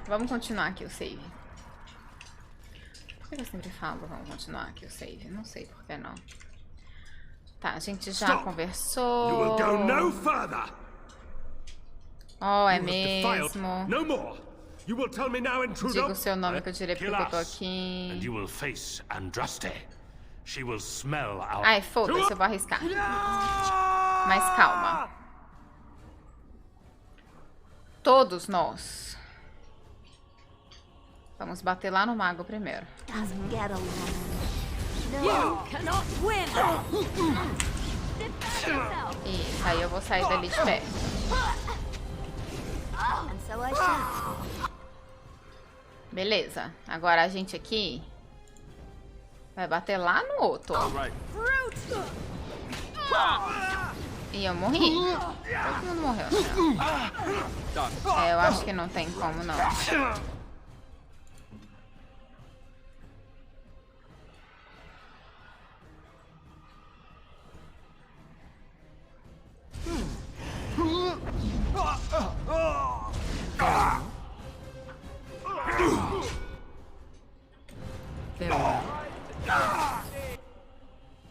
Vamos continuar aqui o save. Por que eu sempre falo vamos continuar aqui o save? Não sei por que não. Tá, a gente já conversou. Oh, é mesmo. Diga o seu nome que eu direi porque eu tô aqui. Ai, foda-se, eu vou arriscar. Mas calma. Todos nós. Vamos bater lá no mago primeiro. Isso, aí eu vou sair dali de perto. Beleza, agora a gente aqui vai bater lá no outro. E eu morri. Todo mundo morreu, né? Eu acho que não tem como, não.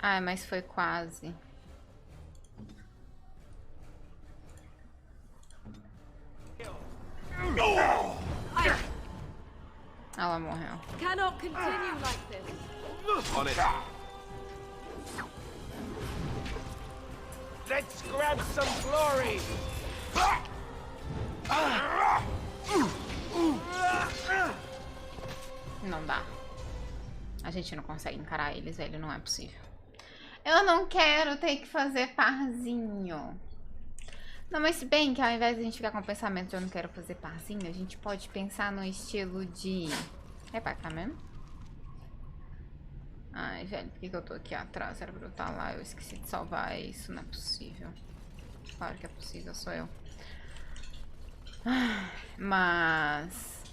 Ai, mas foi quase. Ela morreu. Cannot continue like this. On it. Let's grab some glory. Não dá. A gente não consegue encarar eles, velho. Não é possível. Eu não quero ter que fazer parzinho. Não, mas se bem que ao invés de a gente ficar com o pensamento de eu não quero fazer parzinho, a gente pode pensar no estilo de... É pra cá mesmo? Ai, velho, por que eu tô aqui atrás? Era pra eu estar lá, eu esqueci de salvar isso. Não é possível. Claro que é possível, sou eu. Mas...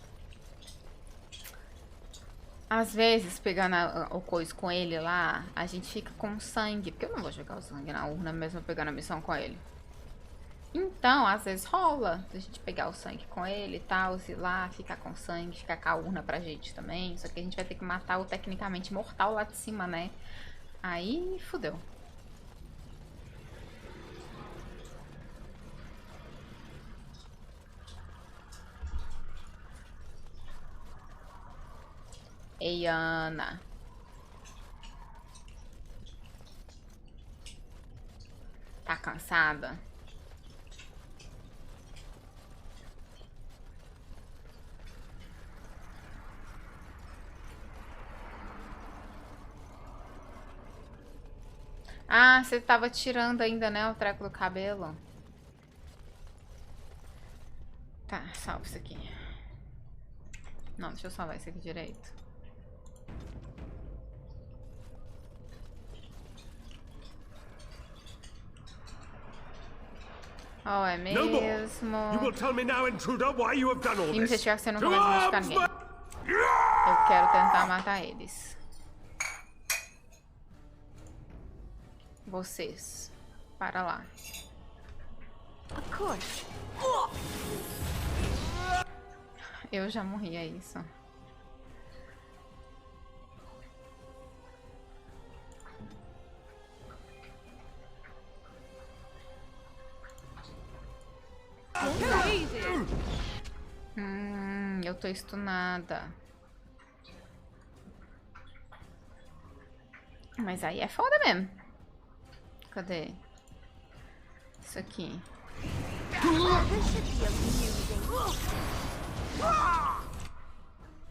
Às vezes, pegando o coisa com ele lá, a gente fica com sangue. Porque eu não vou jogar o sangue na urna mesmo pegando a missão com ele. Então, às vezes rola a gente pegar o sangue com ele e tal, ir lá, ficar com sangue, ficar com a urna pra gente também. Só que a gente vai ter que matar o tecnicamente mortal lá de cima, né? Aí, fudeu. Ei, Ana. Tá cansada? Ah, você tava tirando ainda, né, o treco do cabelo. Tá, salva isso aqui. Não, deixa eu salvar isso aqui direito. Oh, é mesmo. E me investigar que você nunca mais vai machucar ninguém. Eu quero tentar matar eles. Vocês. Para lá. Eu já morri, é isso. Eu tô stunada. Mas aí é foda mesmo. Cadê? Isso aqui.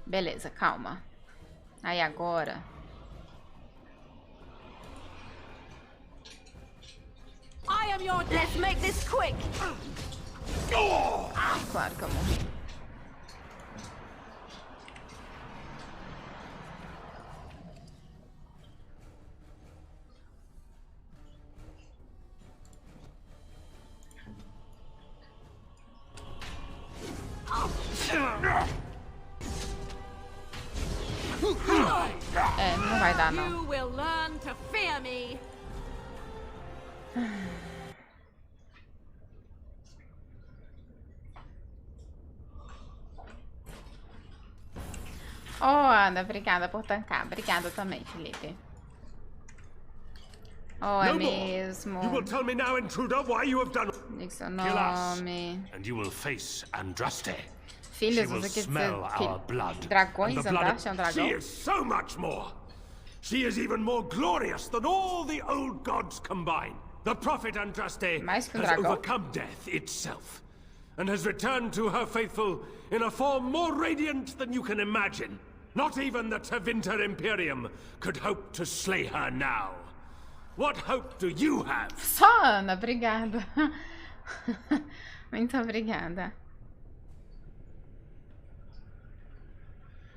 Beleza, calma. Aí agora... Let's make this quick. Claro que eu morri. É, não vai dar não. You will learn to fear me. Oh, Ana, obrigada por tancar. Obrigada também, Felipe. Oh, é mesmo. You will tell me now, intruder, why you have done. Diga seu Kill us, nome. and you will face Andraste. Filhos, She will você quer smell dizer our blood. que dragões, And the blood Andraste é um dragão? She is so much more. She is even more glorious than all the old gods combined. The prophet Andraste Mais que has dragão? overcome death itself, and has returned to her faithful in a form more radiant than you can imagine. Not even the Tevinter Imperium could hope to slay her now. What hope do you have? Só Ana, obrigada. Muito obrigada.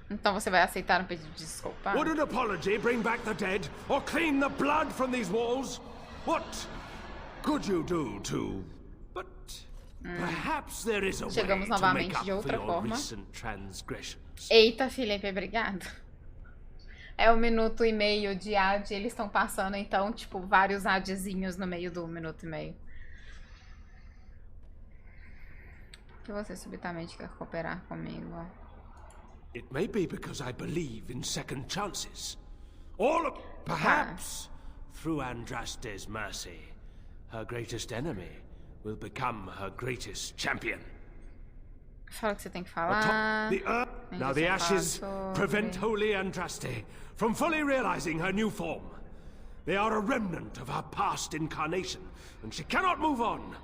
Então você vai aceitar um pedido de desculpa? Would an apology bring back the dead, or clean the blood from these walls? What could you do to... But perhaps there is a way Chegamos to make novamente up de for outra your forma. recent transgressions. Eita, Felipe, obrigado. É 1 minuto e meio de ad, eles estão passando, então, tipo, vários adzinhos no meio do 1 minuto e meio. Que você subitamente quer cooperar comigo? It may be because I believe in second chances. All of... Perhaps, through Andraste's mercy, her greatest enemy will become her greatest champion. Fala o que você tem que falar. Now the ashes prevent Holy Andraste from fully realizing her new form. They are a remnant of her past incarnation, and she cannot move on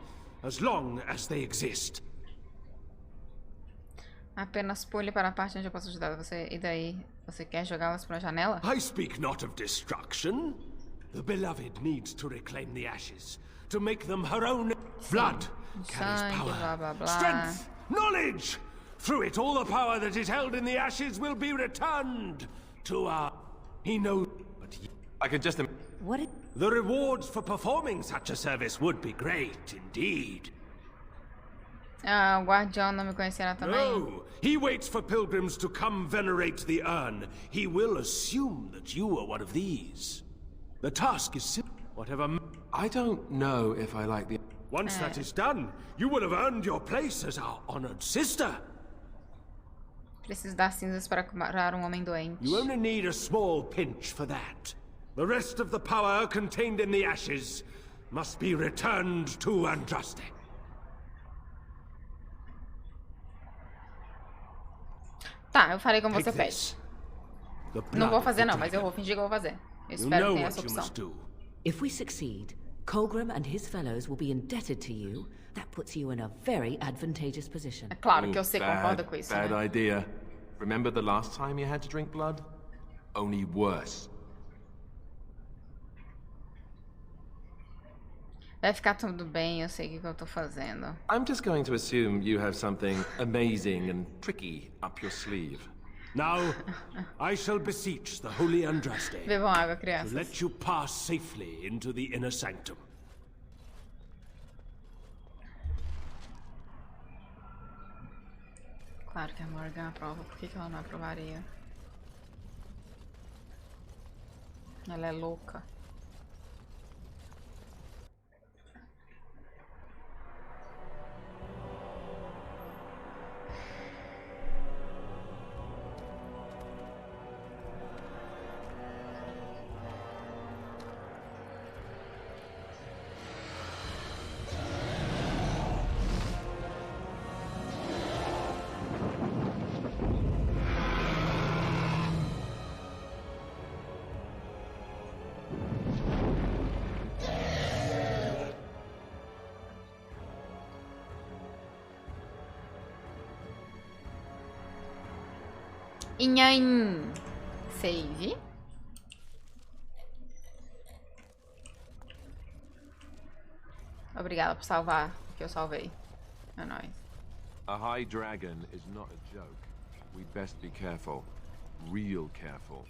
as long as they exist. Apenas pule para a parte onde eu posso ajudar você. E daí, você quer jogá-las para a janela? I speak not of destruction. The beloved needs to reclaim the ashes, to make them her own. Blood carries Sangue, power, blá, blá, blá. strength, knowledge. Through it, all the power that is held in the ashes will be returned to our... He knows, but I could just... What? the rewards for performing such a service would be great indeed. Ah, o guardião não me conhecerá também? No, he waits for pilgrims to come venerate the urn. He will assume that you are one of these. The task is simple. Whatever... I don't know if I like the... Once that is done, you will have earned your place as our honored sister. Preciso dar cinzas para curar um homem doente. You only need a small pinch for that. The rest of the power contained in the ashes must be returned to Andraste. Tá, eu farei como Take você pede. this. The Não blood vou of fazer the não, mas eu dragon. vou fingir que eu vou fazer. Eu You espero know que tenha what essa you opção. must do. If we succeed, Colgram and his fellows will be indebted to you. That puts you in a very advantageous position. É claro que eu sei, concorda com isso, Bad né? idea. Remember the last time you had to drink blood? Only worse. Vai ficar tudo bem, eu sei o que eu tô fazendo. I'm just going to assume you have something amazing and tricky up your sleeve. Now, I shall beseech the holy Andraste Bebam água, to crianças. let you pass safely into the inner sanctum. Claro que a Morgan aprova. Por que ela não aprovaria? Ela é louca. Inhaim. Save. Obrigada por salvar o que eu salvei. É nóis. A high dragon is not a joke. We'd best be careful. Real careful.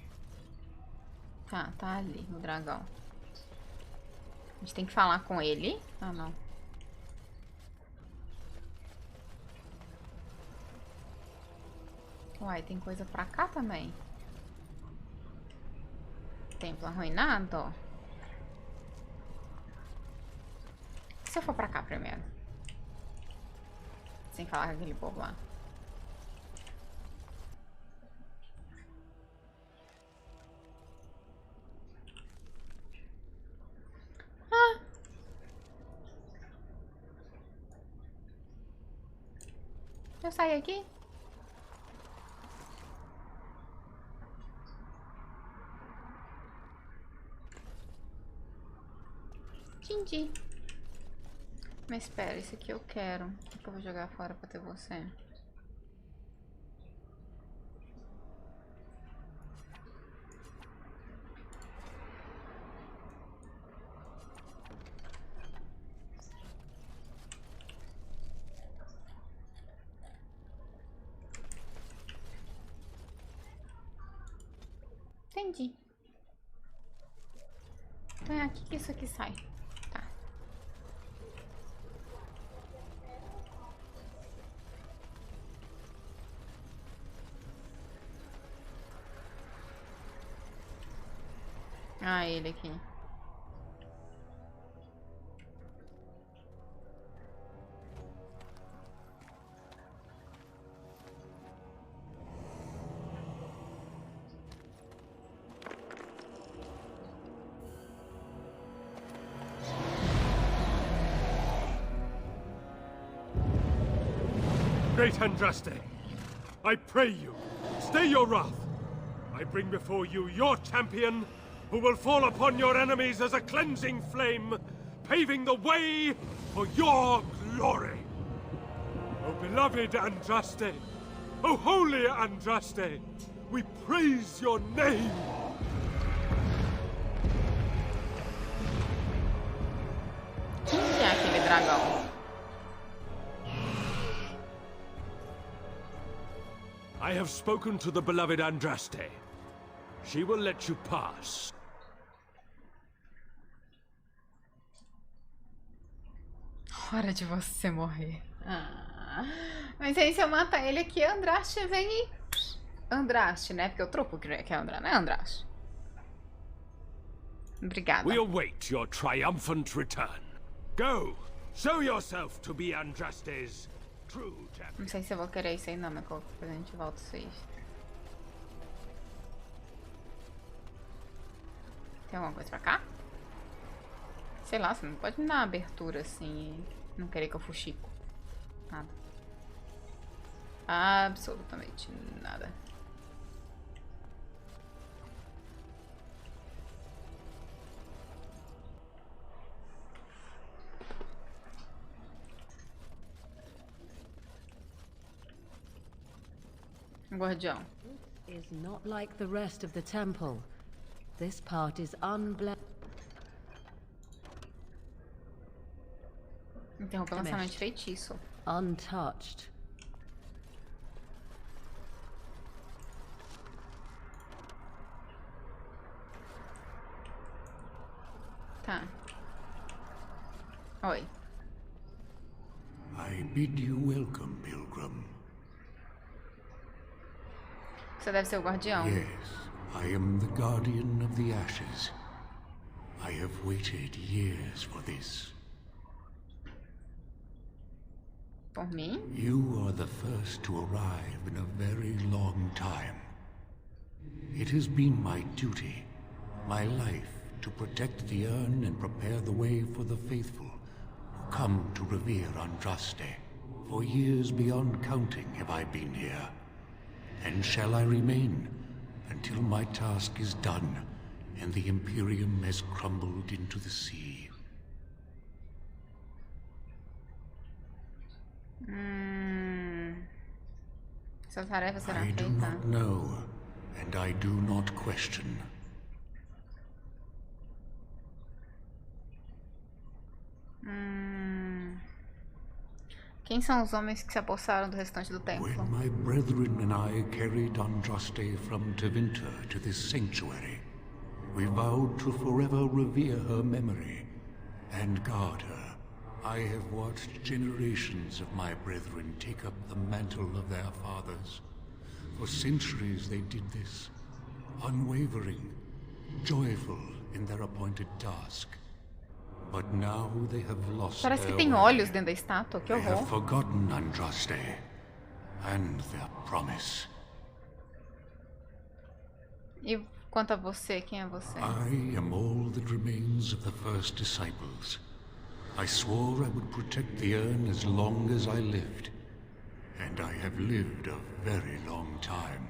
Tá, tá ali, o dragão. A gente tem que falar com ele. Ah, não. Uai, tem coisa pra cá também. Templo arruinado. E se eu for pra cá primeiro? Sem falar com aquele povo lá. Eu saí aqui? Entendi. Mas espera, esse aqui eu quero. O que eu vou jogar fora pra ter você? Entendi. Então é aqui que isso aqui sai. Tá. Ah, ele aqui. Great Andraste, I pray you, stay your wrath. I bring before you your champion, who will fall upon your enemies as a cleansing flame, paving the way for your glory. O beloved Andraste, O holy Andraste, we praise your name. Quem que é aquele dragão? I have spoken to the beloved Andraste. She will let you pass. Hora de você morrer. Ah, mas aí se eu matar ele aqui, Andraste vem e... Andraste, né? Porque o truco que é Andraste, né? Andraste. Obrigada. We await your triumphant return. Go, show yourself to be Andraste's true champion. Não sei se eu vou querer isso aí não, mas depois a gente volta isso aí. Tem alguma coisa pra cá? Sei lá, você não pode me dar uma abertura assim e não querer que eu fuxico. Nada. Absolutamente nada. Guardião. Is not like the rest of the temple. This part is unblessed. Interrompe o lançamento de feitiço. Untouched. Tá. Oi. I bid you welcome, pilgrim. Você deve ser o guardião. Yes, I am the guardian of the ashes. I have waited years for this. Por mim? You are the first to arrive in a very long time. It has been my duty, my life, to protect the urn and prepare the way for the faithful who come to revere Andraste. For years beyond counting have I been here, and shall I remain until my task is done and the Imperium has crumbled into the sea. Sua tarefa será I do feita. not know, and I do not question. Quem são os homens que se apossaram do restante do templo? When my brethren and I carried Andraste from Tevinter to this sanctuary, we vowed to forever revere her memory and guard her. I have watched generations of my brethren take up the mantle of their fathers. For centuries they did this, unwavering, joyful in their appointed task. But now they have lost Parece que their tem way. olhos dentro da estátua, que They have horror. forgotten Andraste and their promise. E quanto a você, quem é você? I am all that remains of the first disciples. I swore I would protect the urn as long as I lived, and I have lived a very long time.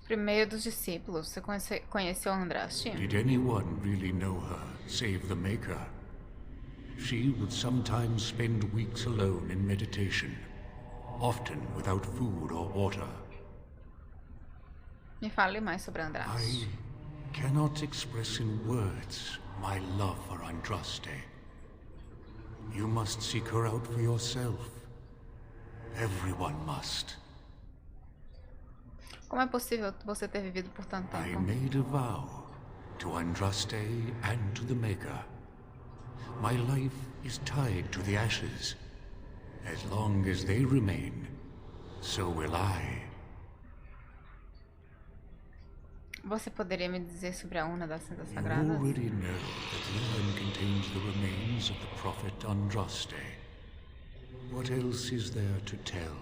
Primeiro dos discípulos, você conheceu Andraste? Did anyone really know her, save the Maker? She would sometimes spend weeks alone in meditation, often without food or water. Me fale mais sobre Andraste. I cannot express in words my love for Andraste. You must seek her out for yourself. Everyone must. Como é possível você ter vivido por tanto I tempo? made a vow to Andraste and to the Maker. My life is tied to the ashes. As long as they remain, so will I. Você poderia me dizer sobre a urna das cinzas You sagradas? already know that the urn contains the remains of the prophet Andraste. What else is there to tell?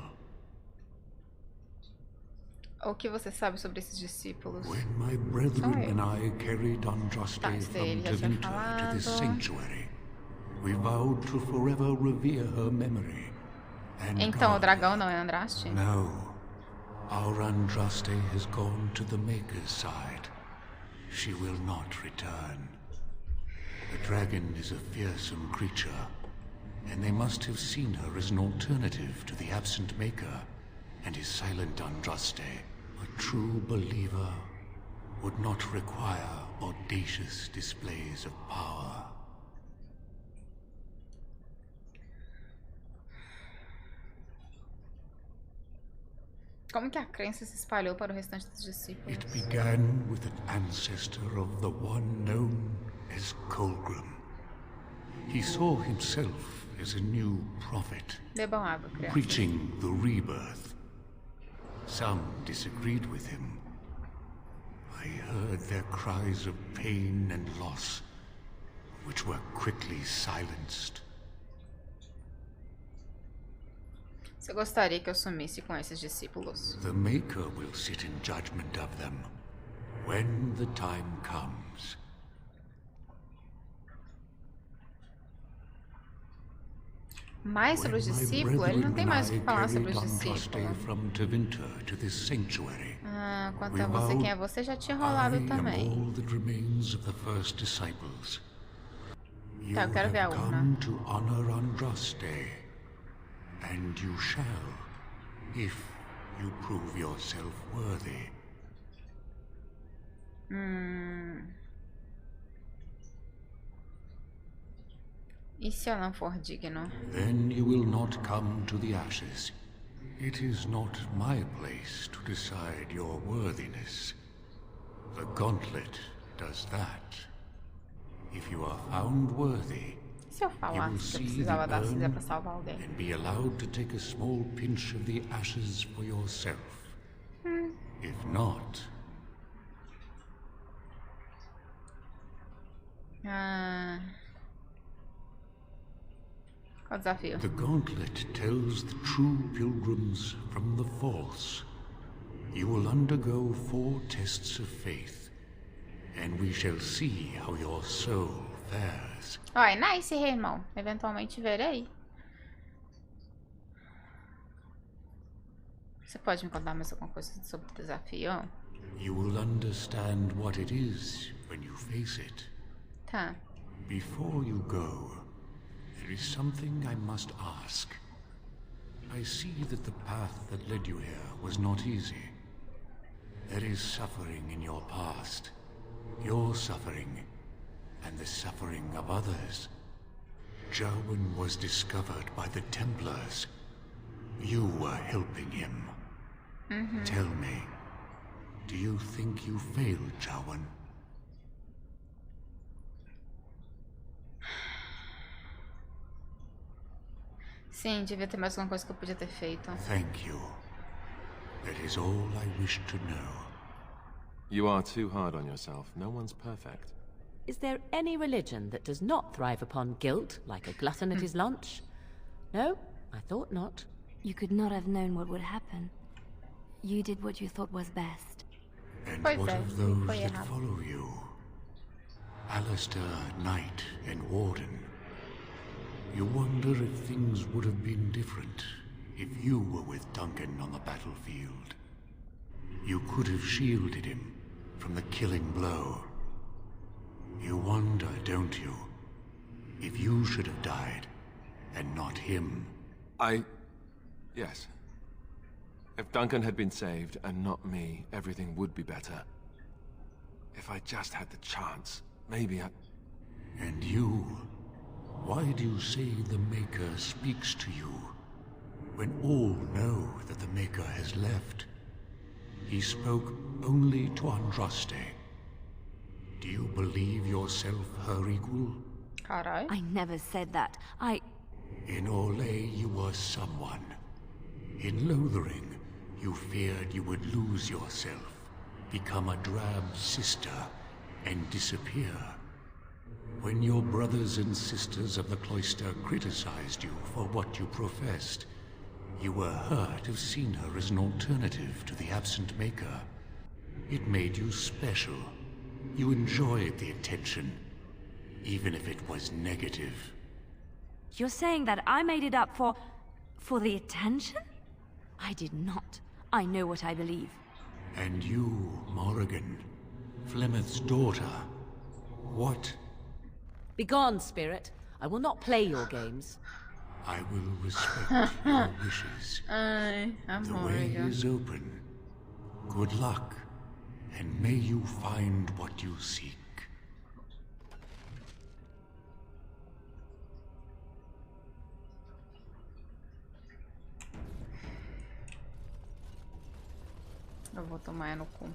O que você sabe sobre esses discípulos? When my brethren and I carried Andraste Tá, isso daí from ele já tinha Tevinter to this falado. sanctuary, we vowed to forever revere her memory and Então o guard dragão her. não é Andraste? No. Our Andraste has gone to the Maker's side. She will not return. The dragon is a fearsome creature, and they must have seen her as an alternative to the absent Maker and his silent Andraste. A true believer would not require audacious displays of power. Como que a crença se espalhou para o restante dos discípulos? It began with an ancestor of the one known as Colgrim. He saw himself as a new prophet, Bebam água, criança. preaching the rebirth. Some disagreed with him. I heard their cries of pain and loss, which were quickly silenced. Você gostaria que eu sumisse com esses discípulos? The Maker will sit in judgment of them when the time comes. Mais sobre os discípulos? Ele não tem mais o que falar sobre os discípulos. From Tevinter to this sanctuary. Ah, quanto a você, quem é você já tinha rolado também. All that remains of the first disciples. You Tá, eu quero ver a have urna. come to honor Andraste, and you shall, if you prove yourself worthy. E se eu não for digno? Then you will not come to the ashes. It is not my place to decide your worthiness. The gauntlet does that. If you are found worthy, Se eu you will falasse que eu see precisava the da cinza urn pra salvar alguém? and be allowed to take a small pinch of the ashes for yourself. If not, Ah... Qual o desafio? the gauntlet tells the true pilgrims from the false. You will undergo 4 tests of faith, and we shall see how your soul fares. Ó, é nice, irmão. Eventualmente verei. Você pode me contar mais alguma coisa sobre o desafio? You will understand what it is when you face it. Tá. Before you go, there is something I must ask. I see that the path that led you here was not easy. There is suffering in your past. Your suffering, and the suffering of others. Jarwin was discovered by the Templars. You were helping him. Tell me, do you think you failed, Jarwin? Sim, devia ter mais alguma coisa que eu podia ter feito. Thank you. That is all I wish to know. You are too hard on yourself. No one's perfect. Is there any religion that does not thrive upon guilt, like a glutton at his lunch? No, I thought not. You could not have known what would happen. You did what you thought was best. And Pois what é, of those foi that errado. follow you? Alistair, Knight, and Warden. You wonder if things would have been different if you were with Duncan on the battlefield. You could have shielded him from the killing blow. You wonder, don't you, if you should have died and not him? Yes. If Duncan had been saved and not me, everything would be better. If I just had the chance, maybe I... And you? Why do you say the Maker speaks to you, when all know that the Maker has left? He spoke only to Andraste. Do you believe yourself her equal? Carai. I never said that. In Orlais, you were someone. In Lothering, you feared you would lose yourself, become a drab sister, and disappear. When your brothers and sisters of the cloister criticized you for what you professed, you were hurt to have seen her as an alternative to the absent Maker. It made you special. You enjoyed the attention, even if it was negative. You're saying that I made it up for the attention? I did not. I know what I believe. And you, Morrigan, Flemeth's daughter, what? Begone, spirit. I will not play your games. I will respect your wishes. Ai, The amor. way is open. Good luck, and may you find what you seek. Eu vou tomar no cu.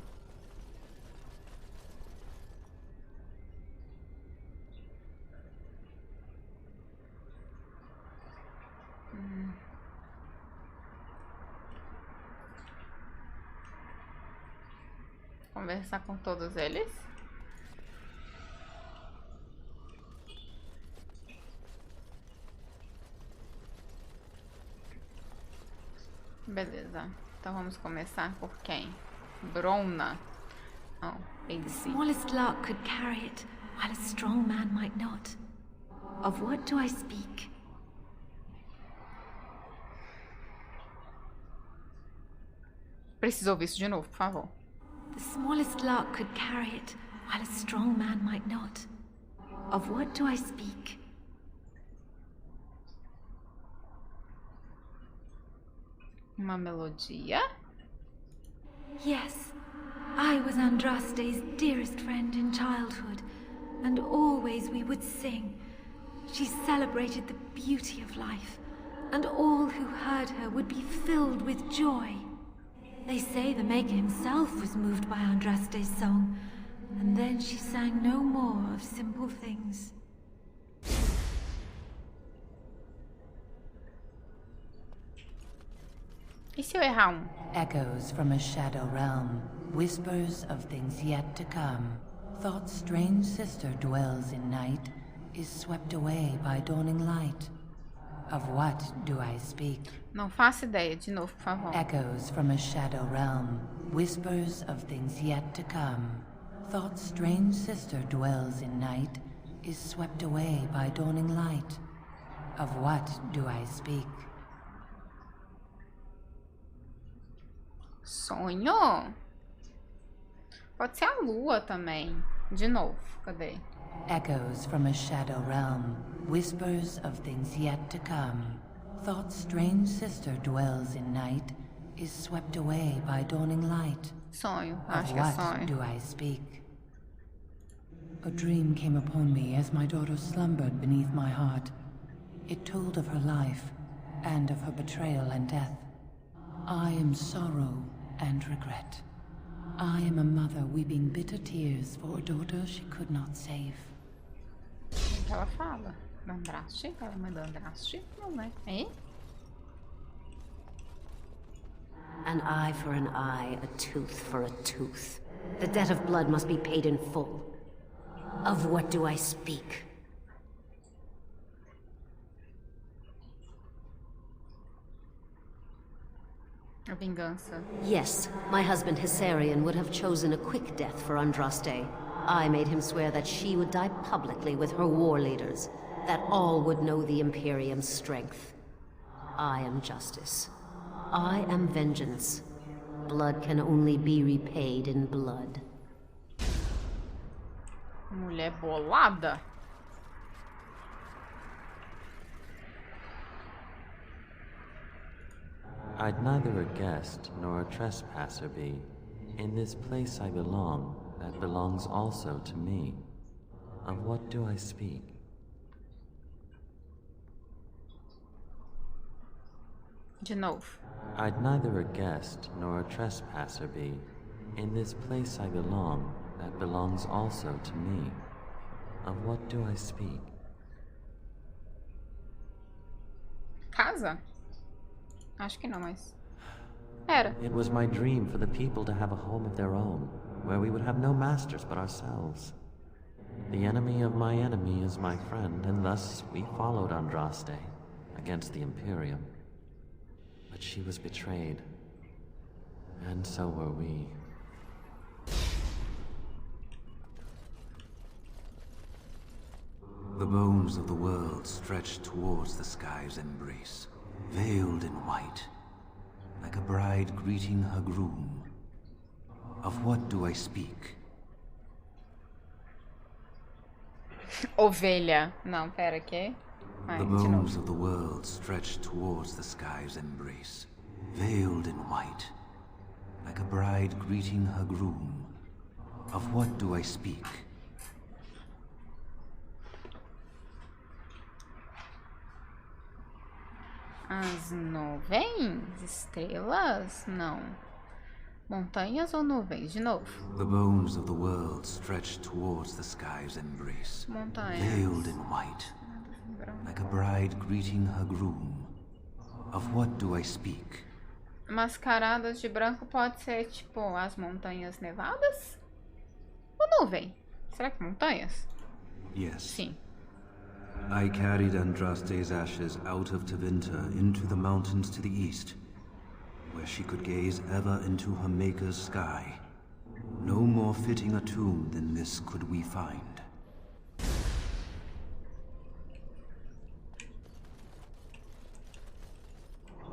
Conversar com todos eles. Beleza. Então vamos começar por quem? Brona. Oh, The Esse. smallest lark could carry it, while a strong man might not. Of what do I speak? Preciso ouvir isso de novo, por favor. The smallest lark could carry it, while a strong man might not. Of what do I speak? Uma melodia. Yes, I was Andraste's dearest friend in childhood, and always we would sing. She celebrated the beauty of life, and all who heard her would be filled with joy. They say the Maker himself was moved by Andraste's song, and then she sang no more of simple things. E se eu errar um? Echoes from a shadow realm, whispers of things yet to come. Thought's strange sister dwells in night, is swept away by dawning light. Of what do I speak? Não faço ideia. De novo, por favor. Echoes from a shadow realm, whispers of things yet to come. Thought's strange sister dwells in night, is swept away by dawning light. Of what do I speak? Sonho? Pode ser a lua também. De novo. Cadê? Echoes from a shadow realm, whispers of things yet to come. Thought's strange sister dwells in night, is swept away by dawning light. Sonho. Of Acho que é what sonho. do I speak? A dream came upon me as my daughter slumbered beneath my heart. It told of her life, and of her betrayal and death. I am sorrow and regret. I am a mother weeping bitter tears for a daughter she could not save. O que ela fala? Da Andraste? Ela é mãe da Andraste? Não, né? É? An eye for an eye, a tooth for a tooth. The debt of blood must be paid in full. Of what do I speak? A vingança. Yes, my husband Hissarion would have chosen a quick death for Andraste. I made him swear that she would die publicly with her war leaders. that all would know the Imperium's strength. I am justice. I am vengeance. Blood can only be repaid in blood. Mulher bolada. I'd neither a guest nor a trespasser be. In this place I belong, that belongs also to me. Of what do I speak? De novo. I'd neither a guest nor a trespasser be. In this place I belong, that belongs also to me. Of what do I speak? Casa? Acho que não, mas... Era. It was my dream for the people to have a home of their own, where we would have no masters but ourselves. The enemy of my enemy is my friend, and thus we followed Andraste against the Imperium. But she was betrayed, and so were we. The bones of the world stretched towards the sky's embrace, veiled in white, like a bride greeting her groom. Of what do I speak? Ovelha. Não, pera, que? Ai, The de bones novo. of the world stretched towards the sky's embrace, veiled in white, like a bride greeting her groom. Of what do I speak? As nuvens? Estrelas? Não. Montanhas ou nuvens? De novo. The bones of the world stretched towards the sky's embrace, Montanhas. veiled in white, like a bride greeting her groom. Of what do I speak? Mascaradas de branco pode ser tipo as montanhas nevadas? Ou nuvem? Será que montanhas? Yes. Sim. I carried Andraste's ashes out of Tevinter into the mountains to the east, where she could gaze ever into her Maker's sky. No more fitting a tomb than this could we find.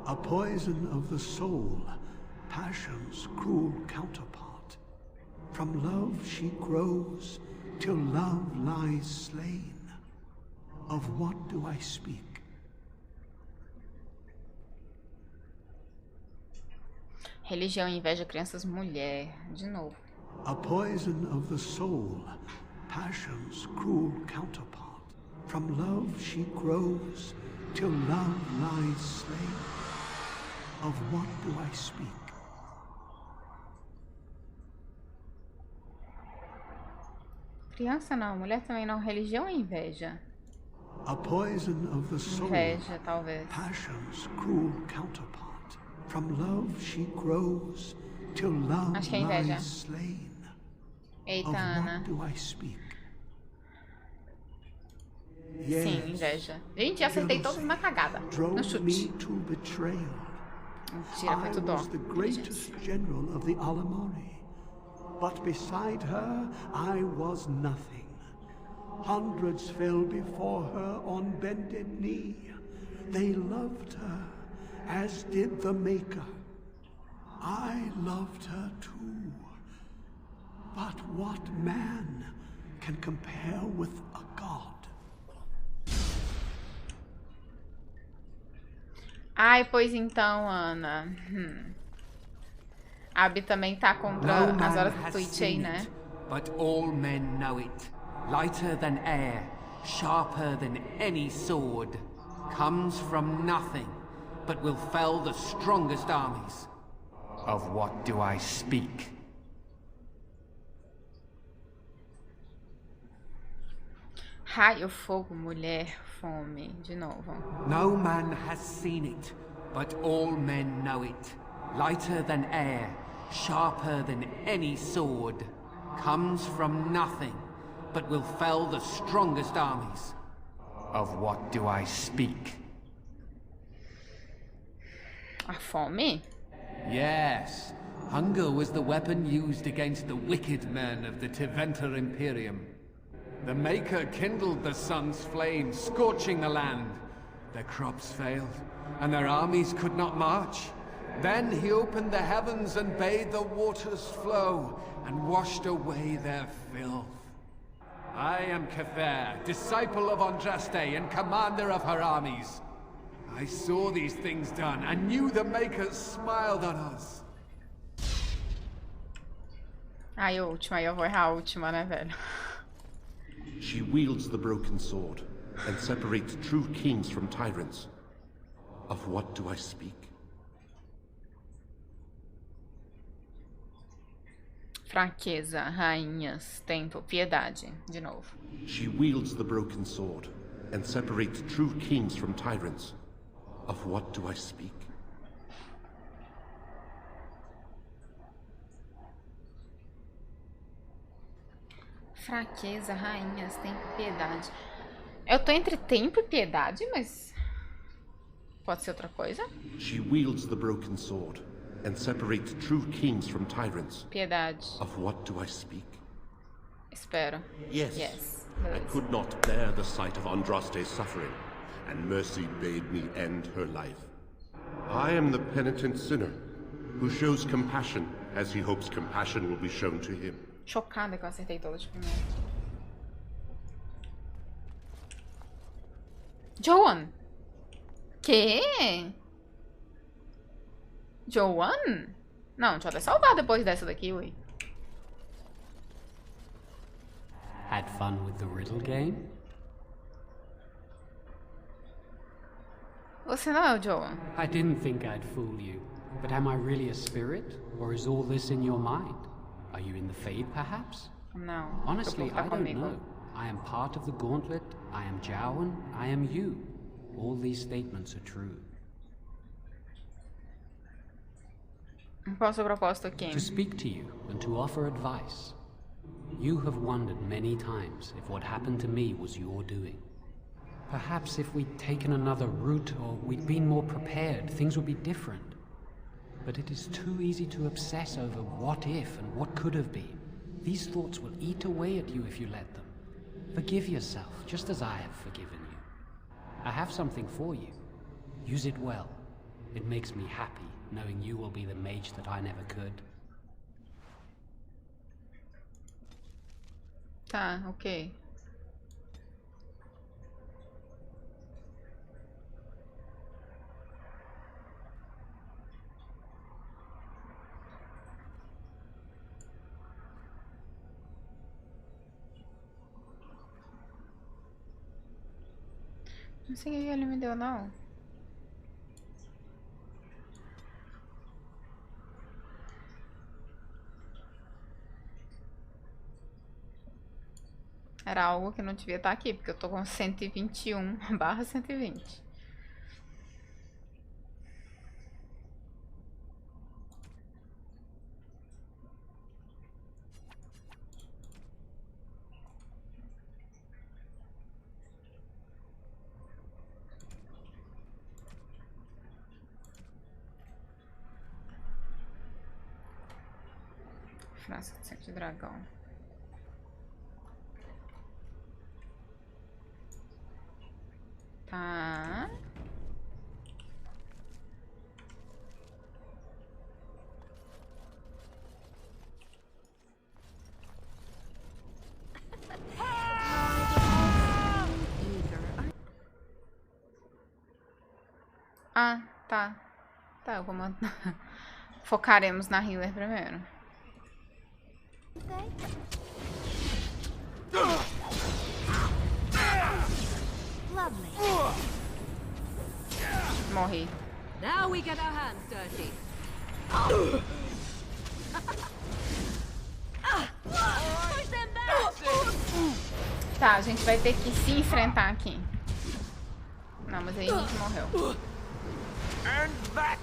A poison of the soul, passion's cruel counterpart. From love she grows, till love lies slain. Of what do I speak? Religião inveja crianças mulher. De novo. A poison of the soul, passion's cruel counterpart. From love she grows, till love lies slain. Of what do I speak? Criança não, mulher também não. Religião é inveja. A poison of the soul, Inveja, talvez. passion's cruel counterpart. From love she grows, till love Acho que é inveja. lies slain. Eita, Of Ana. what do I speak? Sim, inveja. Gente, acertei todos na cagada. No Drove me chute. to betrayal. Mentira, foi I tudo was the greatest general of the Alamori, but beside her I was nothing. Hundreds fell before her on bended knee. They loved her, as did the Maker. I loved her too. But what man can compare with a god? Ai, pois então, Ana. A Abby também tá contra as horas do Twitch aí, né? But all men know it. Lighter than air, sharper than any sword. Comes from nothing, but will fell the strongest armies. Of what do I speak? Raio, fogo, mulher, fome. De novo. No man has seen it, but all men know it. Lighter than air, sharper than any sword. Comes from nothing, but will fell the strongest armies. Of what do I speak? A fome? Yes. Hunger was the weapon used against the wicked men of the Tevinter Imperium. The Maker kindled the sun's flame, scorching the land. Their crops failed, and their armies could not march. Then he opened the heavens and bade the waters flow, and washed away their filth. I am Cather, disciple of Andraste and commander of her armies. I saw these things done, and knew the Maker smiled on us. Ai, a última, aí eu vou errar a última, né, velho? She wields the broken sword, and separates true kings from tyrants. Of what do I speak? Fraqueza, rainhas, tempo, piedade. De novo. She wields the broken sword, and separates true kings from tyrants. Of what do I speak? Fraqueza, rainhas, tempo, piedade. Eu tô entre tempo e piedade, mas... Pode ser outra coisa? She wields the broken sword, and separates true kings from tyrants. Piedade. Of what do I speak? Espero. Yes. Yes. I could not bear the sight of Andraste's suffering, and mercy bade me end her life. I am the penitent sinner, who shows compassion, as he hopes compassion will be shown to him. Chocada que eu acertei todas de primeira. Joan? Que? Joan? Não, deixa eu até salvar depois dessa daqui, ui. Had fun with the riddle game? Você não é o Joan. I didn't think I'd fool you. But am I really a spirit? Or is all this in your mind? Are you in the Fade, perhaps? Não. Honestly, I don't know. I am part of the Gauntlet, I am Jowan, I am you. All these statements are true. Qual o seu propósito aqui? To speak to you and to offer advice. You have wondered many times if what happened to me was your doing. Perhaps if we'd taken another route or we'd been more prepared, things would be different. But it is too easy to obsess over what if and what could have been. These thoughts will eat away at you if you let them. Forgive yourself, just as I have forgiven you. I have something for you. Use it well. It makes me happy, knowing you will be the mage that I never could. Tá, ok. Não sei o que ele me deu, não. Era algo que não devia estar aqui, porque eu tô com 121/120. Frasco de sangue de dragão. Tá. Ah, tá. Tá, eu vou mandar. Focaremos na healer primeiro. Morri. Now we get our hands dirty. Push them back. Tá, a gente vai ter que se enfrentar aqui. Não, mas aí a gente morreu. And that!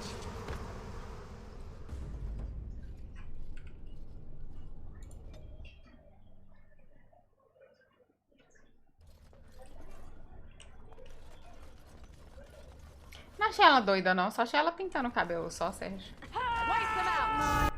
Não achei ela doida, não. Só achei ela pintando o cabelo só, Sérgio. Wipe them out.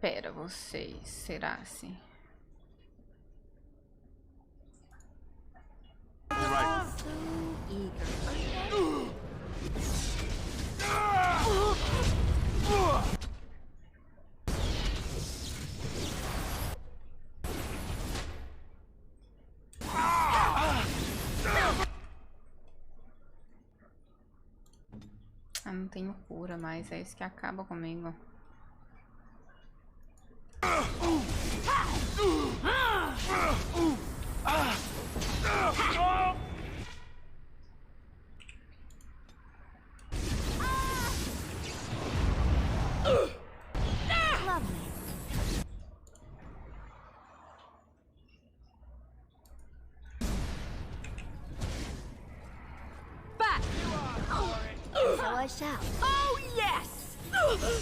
Pera, vocês. Será assim? Eu não tenho cura mais, é isso que acaba comigo. I shall. Oh, yes! Lovely.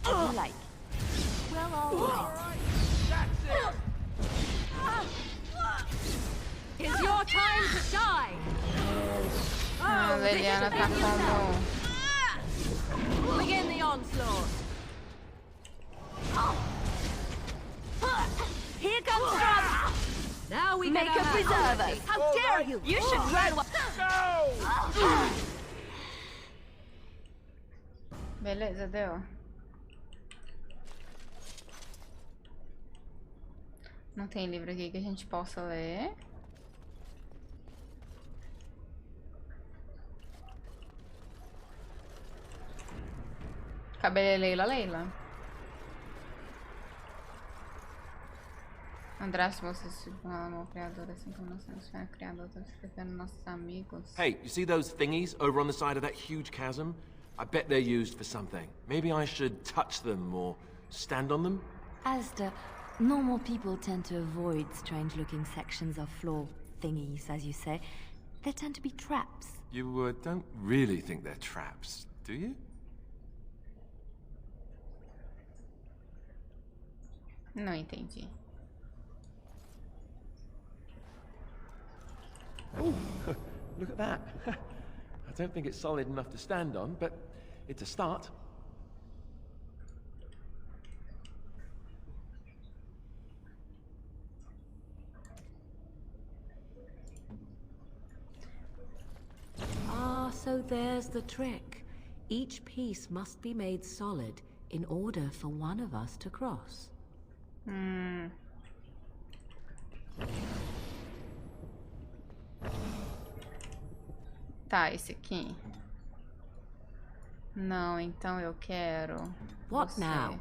As you like. Well, all right. That's it! It's your time to shine! Ah, Leliana tá como... Begin the onslaught. Here comes trouble! Now we make a preserver. How dare you! You should run. Beleza, deu. Não tem livro aqui que a gente possa ler. Cabelo Leila, Leila. Andraste, você se tornou criador assim como nós somos criador, tá escrevendo nossos amigos. Hey, you see those thingies over on the side of that huge chasm? I bet they're used for something. Maybe I should touch them or stand on them? Alistair, normal people tend to avoid strange-looking sections of floor thingies, as you say. They tend to be traps. You don't really think they're traps, do you? Não entendi. Oh, look at that. I don't think it's solid enough to stand on, but it's a start. Ah, so there's the trick. Each piece must be made solid in order for one of us to cross. Tá, esse aqui. Não, então eu quero. What você. now?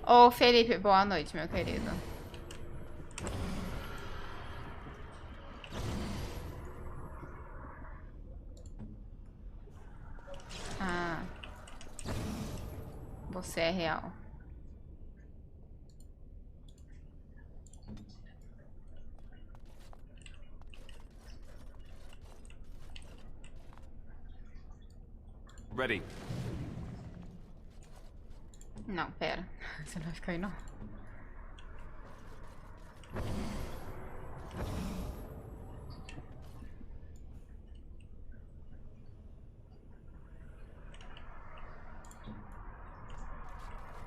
Ô, Felipe, boa noite, meu querido. Ah. Você é real. Ready. Não, pera. Você não vai ficar aí, não.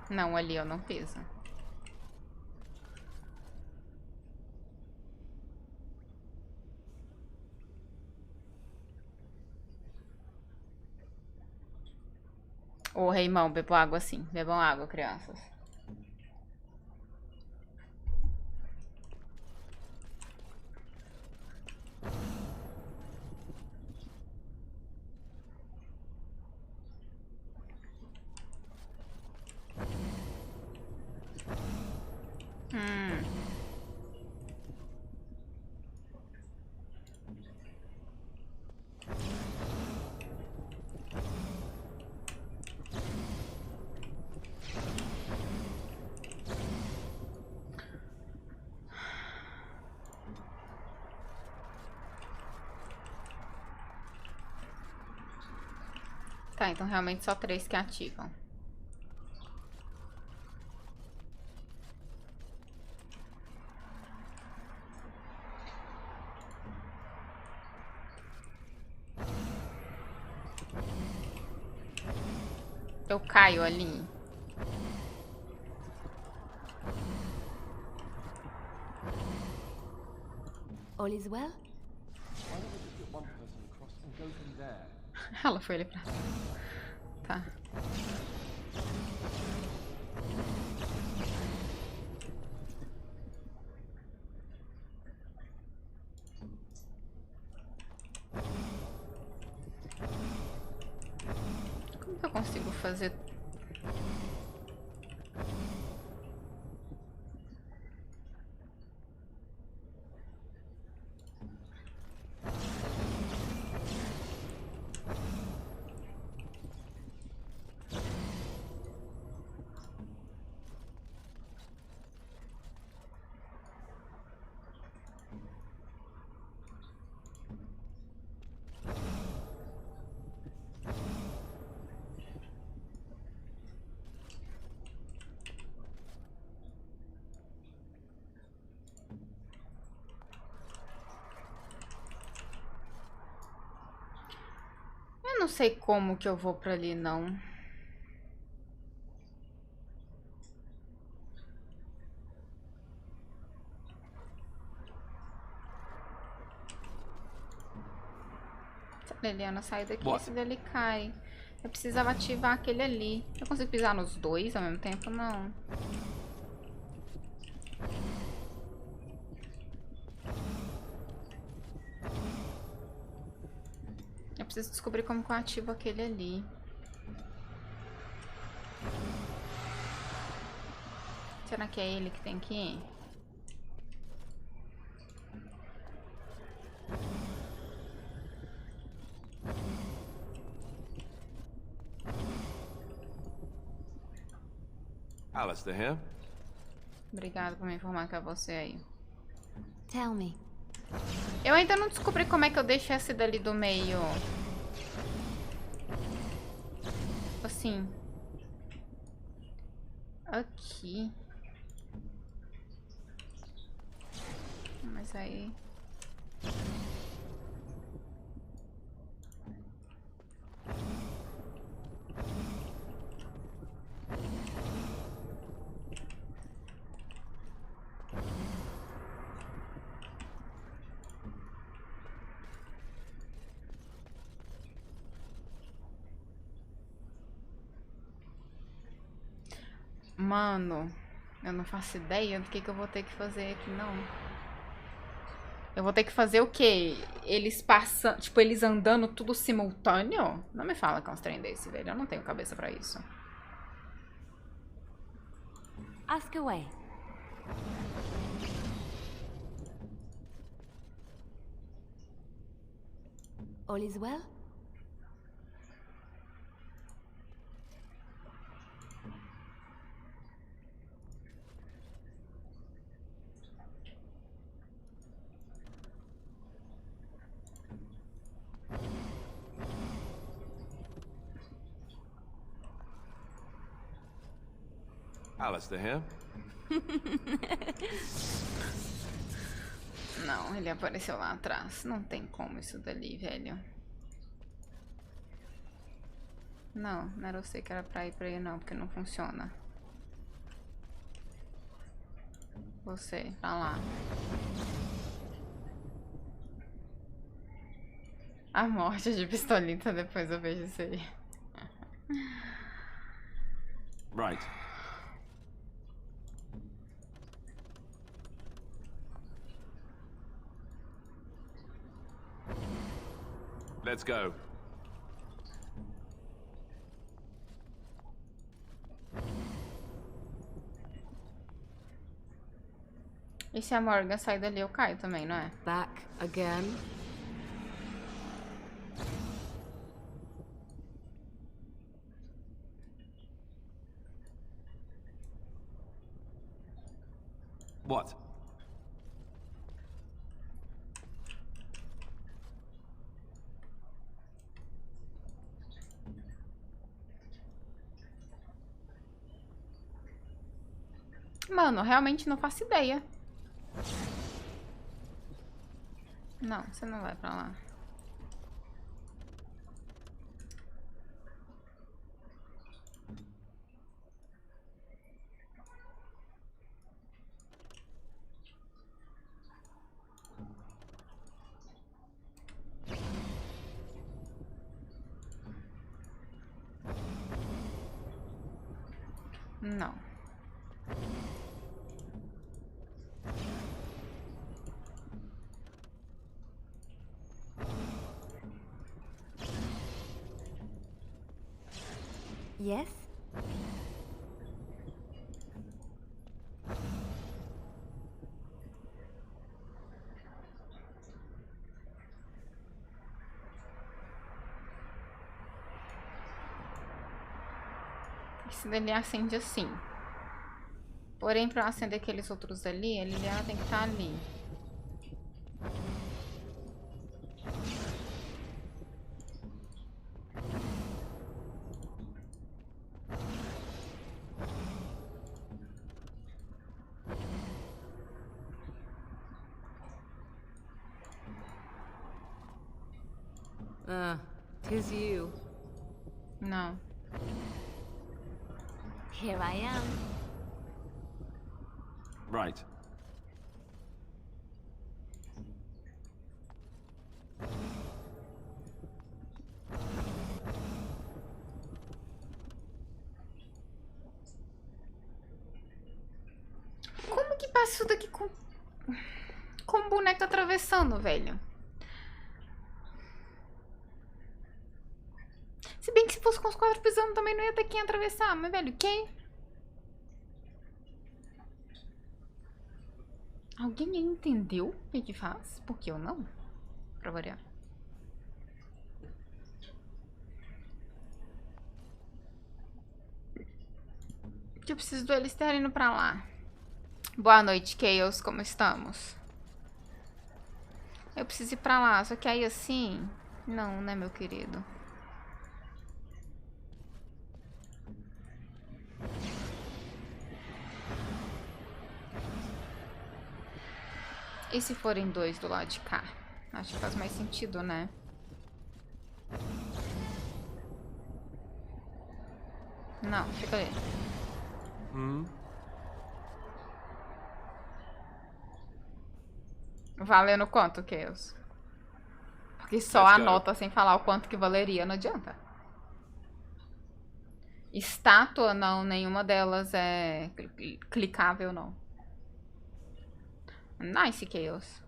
Não, ali eu não piso. Ô, Reimão, bebam água sim. Bebam água, crianças. Tá, então realmente só 3 que ativam. Eu caio ali. All is well? Ela foi ali pra... Tá. Como que eu consigo fazer? Eu não sei como que eu vou pra ali, não. Se a Liliana sair daqui, esse dele cai. Eu precisava ativar aquele ali. Eu consigo pisar nos dois ao mesmo tempo? Não. Eu preciso descobrir como que eu ativo aquele ali. Será que é ele que tem que ir? Alistair here. Obrigada por me informar que é você aí. Tell me. Eu ainda não descobri como é que eu deixo esse dali do meio. Assim. Aqui. Mas aí... Mano, eu não faço ideia do que eu vou ter que fazer aqui, não. Eu vou ter que fazer o quê? Eles passam, tipo, eles andando tudo simultâneo? Não me fala que é uns trem desse, velho. Eu não tenho cabeça pra isso. Ask away. All is well? Alistair here. Não, ele apareceu lá atrás. Não tem como isso dali, velho. Não, não era você que era pra ir pra aí, não, porque não funciona. Você, pra lá. A morte de pistolita, depois eu vejo isso aí. Right. Let's go. E se a Morgan sair dali, eu caio também, não é? Back again. What? Mano, realmente não faço ideia. Não, você não vai pra lá. Não. Yes? Esse dele acende assim. Porém, para acender aqueles outros ali, ela tem que estar ali. Tis you. Não. Here I am. Right. Como que passa isso daqui com um boneco atravessando, velho? Se bem que se fosse com os quatro pisando também não ia ter quem atravessar. Mas, velho, quem? Alguém aí entendeu o que que faz? Porque eu não. Pra variar. Eu preciso do Alistair indo pra lá. Boa noite, Chaos. Como estamos? Eu preciso ir pra lá. Só que aí assim... Não, né, meu querido? E se forem dois do lado de cá? Acho que faz mais sentido, né? Não, fica ali. Valendo quanto, Chaos? Porque só anota sem falar o quanto que valeria, não adianta. Estátua, não. Nenhuma delas é clicável, não. Nice, Chaos.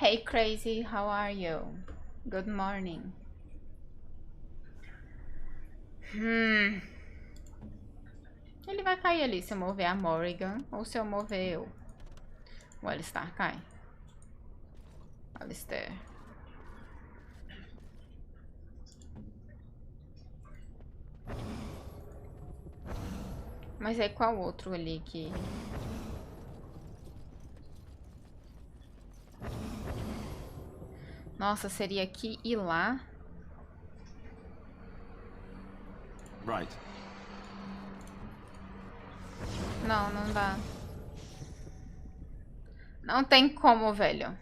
Hey Crazy, how are you? Good morning. Ele vai cair ali se eu mover a Morrigan ou se eu mover eu. O Alistair cai. Alistair. Mas aí qual outro ali que... Nossa, seria aqui e lá? Right. Não, não dá. Não tem como, velho.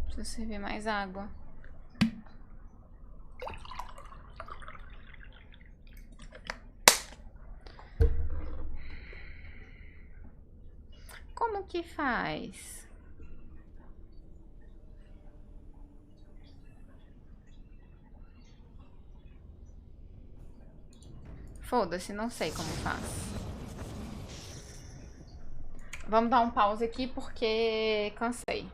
Preciso servir mais água. Como que faz? Foda-se, não sei como faz. Vamos dar um pause aqui porque cansei.